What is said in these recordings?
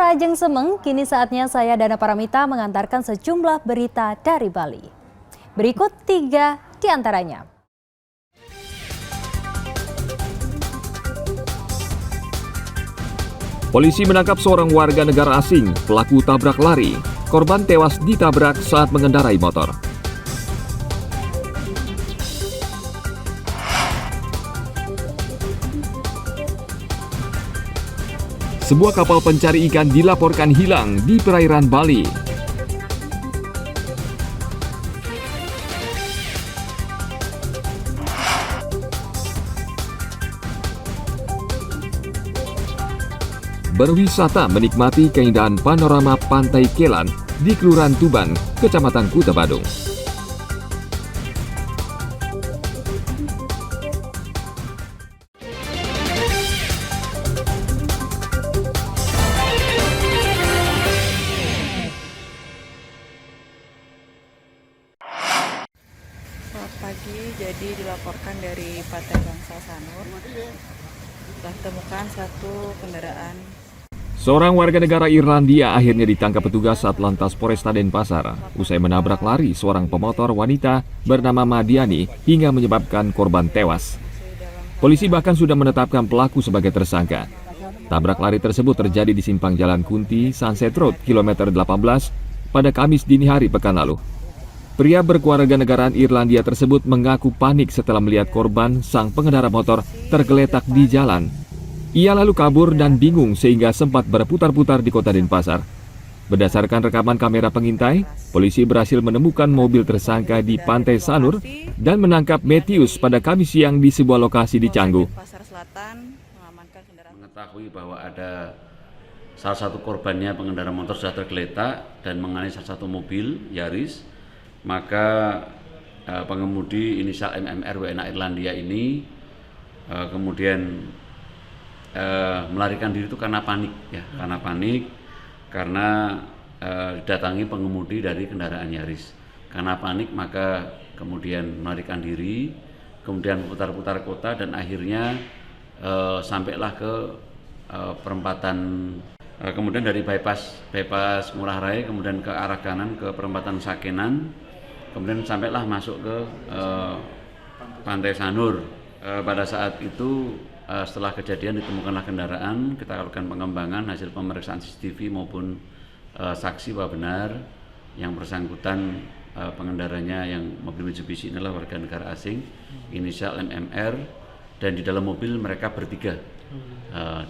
Pemirsa Ajeng Semeng, kini saatnya saya Dana Paramita mengantarkan sejumlah berita dari Bali. Berikut 3 di antaranya. Polisi menangkap seorang warga negara asing, pelaku tabrak lari. Korban tewas ditabrak saat mengendarai motor. Sebuah kapal pencari ikan dilaporkan hilang di perairan Bali. Berwisata menikmati keindahan panorama Pantai Kelan di Kelurahan Tuban, Kecamatan Kuta Badung. Selamat pagi, jadi dilaporkan dari Pantai Bangsa Sanur telah ditemukan satu kendaraan. Seorang warga negara Irlandia akhirnya ditangkap petugas Satlantas Polresta Denpasar usai menabrak lari seorang pemotor wanita bernama Madiani hingga menyebabkan korban tewas. Polisi bahkan sudah menetapkan pelaku sebagai tersangka. Tabrak lari tersebut terjadi di simpang Jalan Kunti, Sunset Road, kilometer 18 pada Kamis dini hari pekan lalu. Pria berkewarganegaraan Irlandia tersebut mengaku panik setelah melihat korban sang pengendara motor tergeletak di jalan. Ia lalu kabur dan bingung sehingga sempat berputar-putar di kota Denpasar. Berdasarkan rekaman kamera pengintai, polisi berhasil menemukan mobil tersangka di Pantai Sanur dan menangkap Matthews pada Kamis siang di sebuah lokasi di Canggu. Mengetahui bahwa ada salah satu korbannya pengendara motor sudah tergeletak dan mengenai salah satu mobil Yaris, maka pengemudi inisial MMR WNA Irlandia ini kemudian melarikan diri itu karena panik, karena didatangi pengemudi dari kendaraan Yaris. Karena panik maka kemudian melarikan diri, kemudian putar-putar kota dan akhirnya sampailah ke perempatan, kemudian dari bypass Ngurah Rai kemudian ke arah kanan ke perempatan Sakenan, kemudian sampailah masuk ke Pantai Sanur. Pada saat itu setelah kejadian ditemukanlah kendaraan, kita lakukan pengembangan hasil pemeriksaan CCTV maupun saksi bahwa benar yang bersangkutan pengendaranya yang mobil Mitsubishi inilah warga negara asing inisial MMR, dan di dalam mobil mereka bertiga.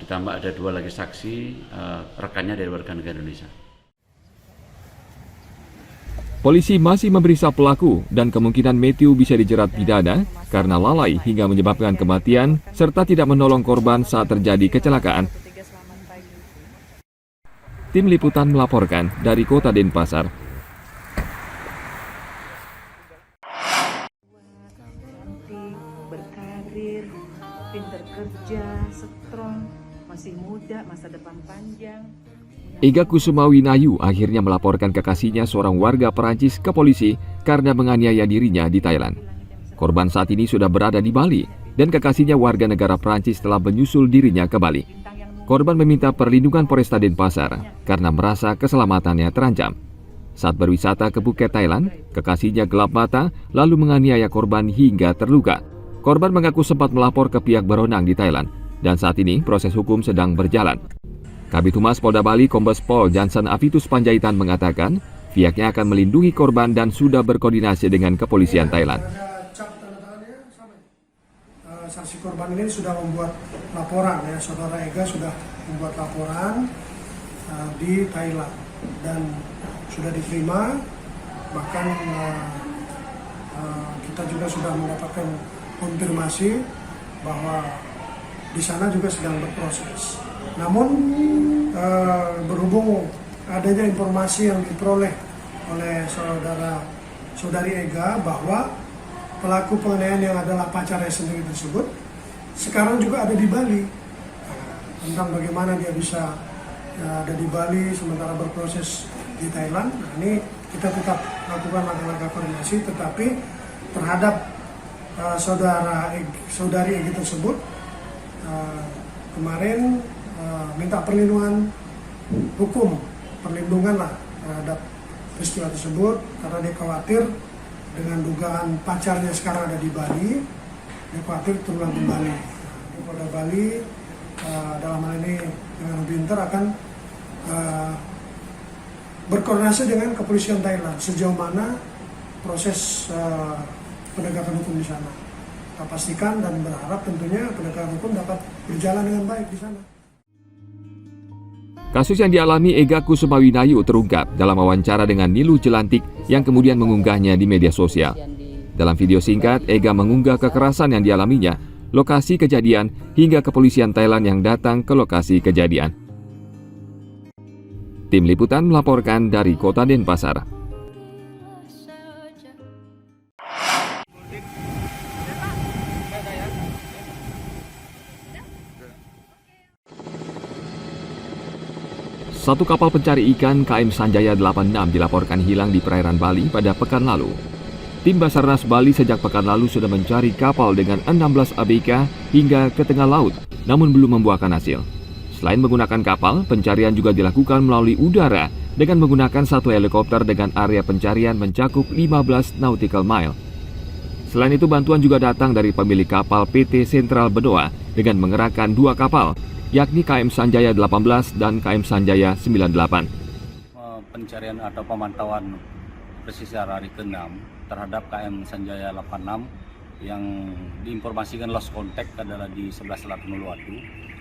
Ditambah ada 2 lagi saksi rekannya dari warga negara Indonesia. Polisi masih memeriksa pelaku dan kemungkinan Matthew bisa dijerat pidana karena lalai hingga menyebabkan kematian serta tidak menolong korban saat terjadi kecelakaan. Tim Liputan melaporkan dari Kota Denpasar. Berkarir, pintar kerja, strong, masih muda, masa depan panjang. Ega Kusumawinayu akhirnya melaporkan kekasihnya seorang warga Perancis ke polisi karena menganiaya dirinya di Thailand. Korban saat ini sudah berada di Bali dan kekasihnya warga negara Perancis telah menyusul dirinya ke Bali. Korban meminta perlindungan Polresta Denpasar karena merasa keselamatannya terancam. Saat berwisata ke Phuket, Thailand, kekasihnya gelap mata lalu menganiaya korban hingga terluka. Korban mengaku sempat melapor ke pihak berwenang di Thailand dan saat ini proses hukum sedang berjalan. Kabid Humas Polda Bali Kombes Pol Jansen Avitus Panjaitan mengatakan pihaknya akan melindungi korban dan sudah berkoordinasi dengan kepolisian Thailand. Saksi korban ini sudah membuat laporan, ya, saudara Ega sudah membuat laporan di Thailand dan sudah diterima, bahkan kita juga sudah mendapatkan konfirmasi bahwa di sana juga sedang berproses. Namun berhubung adanya informasi yang diperoleh oleh saudari Ega bahwa pelaku penganiayaan yang adalah pacarnya sendiri tersebut sekarang juga ada di Bali. Tentang bagaimana dia bisa ada di Bali sementara berproses di Thailand. Nah, ini kita tetap lakukan langkah-langkah koordinasi, tetapi terhadap saudari Egi tersebut kemarin minta perlindungan hukum perlindungan lah terhadap peristiwa tersebut, karena dia khawatir dengan dugaan pacarnya sekarang ada di Bali, dia khawatir terulang kembali. Di Polda Bali dalam hal ini dengan lebih pintar akan berkoordinasi dengan kepolisian Thailand sejauh mana proses penegakan hukum di sana. Kita pastikan dan berharap tentunya penegakan hukum dapat berjalan dengan baik di sana. Kasus yang dialami Ega Kusumawinayu terungkap dalam wawancara dengan Nilu Jelantik yang kemudian mengunggahnya di media sosial. Dalam video singkat, Ega mengunggah kekerasan yang dialaminya, lokasi kejadian, hingga kepolisian Thailand yang datang ke lokasi kejadian. Tim Liputan melaporkan dari Kota Denpasar. Satu kapal pencari ikan KM Sanjaya 86 dilaporkan hilang di perairan Bali pada pekan lalu. Tim Basarnas Bali sejak pekan lalu sudah mencari kapal dengan 16 ABK hingga ke tengah laut, namun belum membuahkan hasil. Selain menggunakan kapal, pencarian juga dilakukan melalui udara dengan menggunakan satu helikopter dengan area pencarian mencakup 15 nautical mile. Selain itu, bantuan juga datang dari pemilik kapal PT Sentral Benoa dengan mengerahkan 2 kapal, yakni KM Sanjaya 18 dan KM Sanjaya 98. Pencarian atau pemantauan pesisir hari ke-6 terhadap KM Sanjaya 86 yang diinformasikan lost contact adalah di sebelah selatan Uluwatu.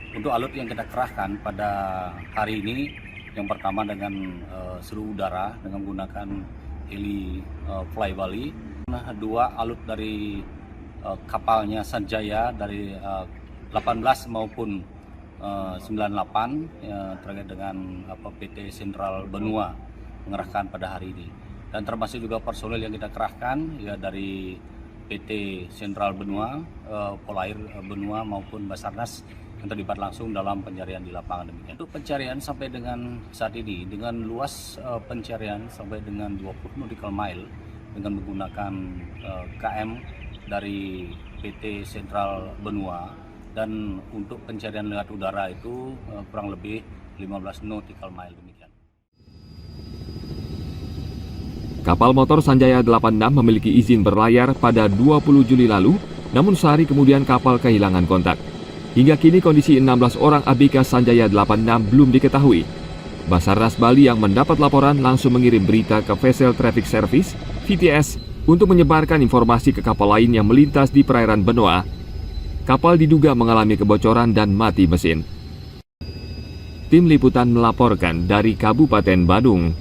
Untuk alut yang kita kerahkan pada hari ini, yang pertama dengan seluruh udara dengan menggunakan heli Fly Bali. 2 alut dari kapalnya Sanjaya dari 18 maupun 98 terkait dengan PT Sentral Benua mengerahkan pada hari ini, dan termasuk juga personel yang kita kerahkan ya dari PT Sentral Benua, Polair Benua maupun Basarnas yang terlibat langsung dalam pencarian di lapangan demikian. Untuk pencarian sampai dengan saat ini dengan luas pencarian sampai dengan 20 nautical mile dengan menggunakan KM dari PT Sentral Benua. Dan untuk pencarian lewat udara itu kurang lebih 15 nautical mile demikian. Kapal motor Sanjaya 86 memiliki izin berlayar pada 20 Juli lalu, namun sehari kemudian kapal kehilangan kontak. Hingga kini kondisi 16 orang ABK Sanjaya 86 belum diketahui. Basarnas Bali yang mendapat laporan langsung mengirim berita ke Vessel Traffic Service, VTS, untuk menyebarkan informasi ke kapal lain yang melintas di perairan Benoa. Kapal diduga mengalami kebocoran dan mati mesin. Tim Liputan melaporkan dari Kabupaten Badung.